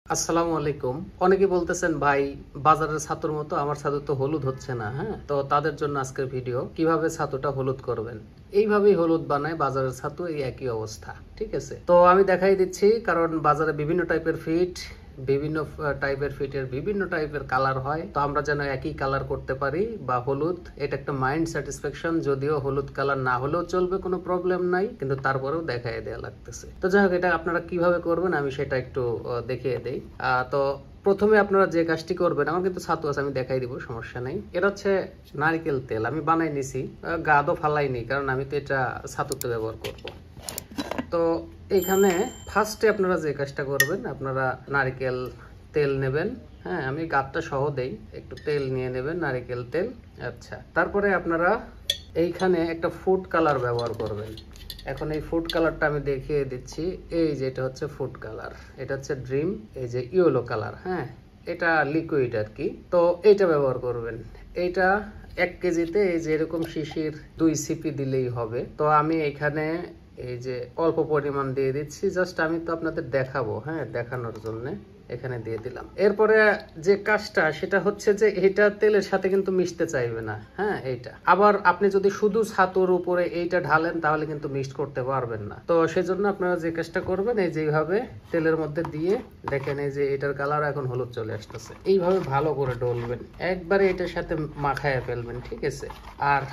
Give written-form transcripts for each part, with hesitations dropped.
আসসালামু আলাইকুম। অনেকে বলতেছেন ভাই বাজারের ছাতুর মতো আমার ছাতু তো হলুদ হচ্ছে না। হ্যাঁ, তো তাদের জন্য আজকের ভিডিও কিভাবে ছাতুটা হলুদ করবেন। এইভাবেই হলুদ বানায় বাজারের ছাতু, এই একই অবস্থা। ঠিক আছে, তো আমি দেখাই দিচ্ছি, কারণ বাজারে বিভিন্ন টাইপের ফিট, বিভিন্ন টাইপের ফিটের বিভিন্ন টাইপের কালার হয়। তো আমরা যেন একই কালার করতে পারি বা হলুদ, এটা একটা মাইন্ড স্যাটিসফ্যাকশন। যদিও হলুদ কালার না হলেও চলবে, কোনো প্রবলেম নাই, কিন্তু তারপরেও দেখাই দেওয়া লাগতেছে। তো যাই হোক, এটা আপনারা কিভাবে করবেন আমি সেটা একটু দেখিয়ে দেই। তো প্রথমে আপনারা যে কাজটি করবেন, আমার কিন্তু ছাতু আছে, আমি দেখাই দিব, সমস্যা নেই। এটা হচ্ছে নারকেল তেল, আমি বানাই নিছি, গাদও ফালাইনি, কারণ আমি তো এটা ছাতুতে ব্যবহার করব। তো এখানে ফার্স্টে আপনারা যে কাজটা করবেন, আপনারা নারকেল তেল নেবেন। হ্যাঁ, আমি গাতটা সহ দেই, একটু তেল নিয়ে নেবেন, নারকেল তেল। আচ্ছা, তারপরে আপনারা এইখানে একটা ফুড কালার ব্যবহার করবেন। এখন এই ফুড কালারটা আমি দেখিয়ে দিচ্ছি। এই যে এটা হচ্ছে ফুড কালার, এটা হচ্ছে ড্রিম, এই যে ইয়েলো কালার। হ্যাঁ, এটা লিকুইড আর কি। তো এইটা ব্যবহার করবেন। এইটা 1 কেজিতে এই যে এরকম শিশির 2 সিপি দিলেই হবে। তো আমি এখানে এই যে অল্প পরিমাণ দিয়ে দিচ্ছি, জাস্ট আমি তো আপনাদের দেখাবো, হ্যাঁ, দেখানোর জন্য এখানে দিয়ে দিলাম। এরপরে যে কাজটা সেটা হচ্ছে যে এটা তেলের সাথে কিন্তু মিশতে চাইবে না। হ্যাঁ, এইটা আবার আপনি যদি শুধু ছাতুর উপরে এইটা ঢালেন তাহলে কিন্তু মিক্সড করতে পারবেন না। তো সেজন্য আপনারা যে কাজটা করবেন, এই যেভাবে তেলের মধ্যে দিয়ে দেখেন, এই যে এটার কালার এখন হলুদ চলে আসতেছে। এইভাবে ভালো করে ডলবেন, একবারে এটার সাথে মাখায় ফেলবেন। ঠিক আছে, আর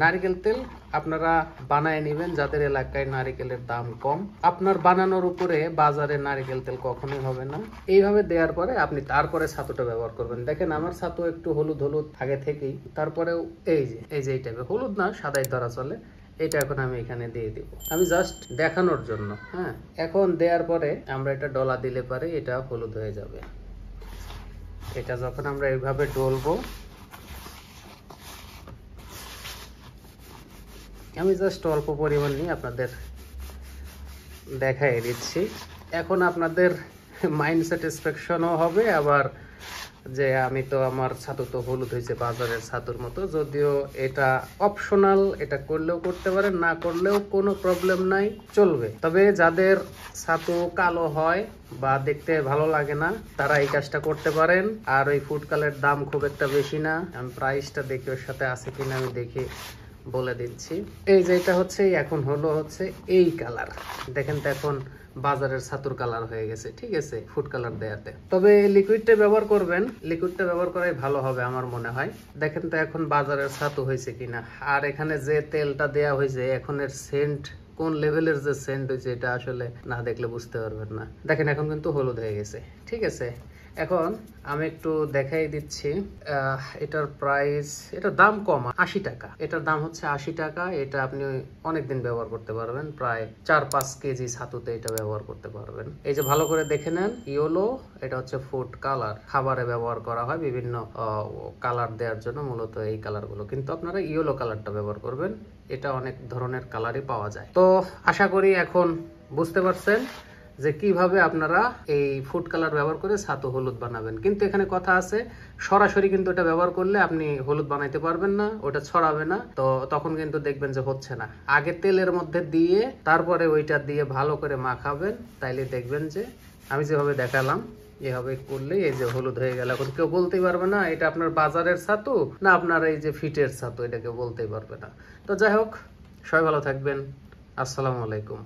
নারকেল তেল আপনারা বানায় নেবেন যাদের এলাকায় নারকেলের দাম কম। আপনার বানানোর উপরে বাজারে নারকেল তেল কখনোই হবে না। এইভাবে দেওয়ার পরে আপনি তারপরে ছাতুটা ব্যবহার করবেন। দেখেন আমার ছাতু একটু হলুদ হলুদ আগে থেকেই, তারপরেও এই যে এই টাইপের, হলুদ না, সাদাই ধরা চলে। এটা এখন আমি এখানে দিয়ে দিব, আমি জাস্ট দেখানোর জন্য। হ্যাঁ, এখন দেওয়ার পরে আমরা এটা ডলা দিলে পারে এটা হলুদ হয়ে যাবে। এটা যখন আমরা এইভাবে ডলবো, আমি জাস্ট অল্প পরিমাণ নিয়ে আপনাদের দেখাই দিচ্ছি। এখন আপনাদের মাইন্ড স্যাটিসফ্যাকশনও হবে, আবার যে আমি তো আমার ছাতু তো হলুদ হয়েছে বাজারের ছাতুর মতো। যদিও এটা অপশনাল, এটা করলেও করতে পারেন, না করলেও কোনো প্রবলেম নাই, চলবে। তবে যাদের ছাতু কালো হয় বা দেখতে ভালো লাগে না, তারা এই কাজটা করতে পারেন। আর ওই ফুড কালারের দাম খুব একটা বেশি না, আমি প্রাইসটা দেখি ওর সাথে আছে কিনা আমি দেখি বলে দিচ্ছি। এই যে এটা হচ্ছে এখন হচ্ছে এই কালার, দেখেন তো এখন বাজারের ছাতুর কালার হয়ে গেছে। ঠিক আছে, ফুড কালার দেয়াতে। তবে লিকুইডটা ব্যবহার করবেন, লিকুইডটা ব্যবহার করাই ভালো হবে আমার মনে হয়। দেখেন তো এখন বাজারের ছাতু হয়েছে কিনা। আর এখানে যে তেলটা দেয়া হয়েছে, এখন এর সেন্ট কোন লেভেলের যে সেন্ট হয়েছে, এটা আসলে না দেখলে বুঝতে পারবেন না। দেখেন এখন কিন্তু হলুদ হয়ে গেছে। ঠিক আছে, এখন আমি একটু দেখাই দিচ্ছি। এটার প্রাইস, এটার দাম কম, 80 টাকা। এটার দাম হচ্ছে 80 টাকা। এটা আপনি অনেকদিন ব্যবহার করতে পারবেন, প্রায় 4-5 কেজি ছাতুতে এটা ব্যবহার করতে পারবেন। এই যে ভালো করে দেখে নেন, ইয়েলো, এটা হচ্ছে ফুড কালার, খাবারে ব্যবহার করা হয় বিভিন্ন কালার দেওয়ার জন্য, মূলত এই কালারগুলো। কিন্তু আপনারা ইয়েলো কালারটা ব্যবহার করবেন, এটা অনেক ধরনের কালারই পাওয়া যায়। তো আশা করি এখন বুঝতে পারছেন যে কিভাবে আপনারা এই ফুড কালার ব্যবহার করে ছাতু হলুদ বানাবেন। কিন্তু এখানে কথা আছে, সরাসরি কিন্তু এটা ব্যবহার করলে আপনি হলুদ বানাইতে পারবেন না, ওটা ছড়াবে না। তো তখন কিন্তু দেখবেন যে হচ্ছে না। আগে তেলের মধ্যে দিয়ে তারপরে ওইটা দিয়ে ভালো করে মাখাবেন, তাইলে দেখবেন যে আমি যেভাবে দেখালাম এভাবে করলে এই যে হলুদ হয়ে গেল। এখন কেউ বলতেই পারবে না এটা আপনার বাজারের ছাতু না আপনার এই যে ফিটের ছাতু, এটা কেউ বলতেই পারবে না। তো যাই হোক, সবাই ভালো থাকবেন। আসসালামু আলাইকুম।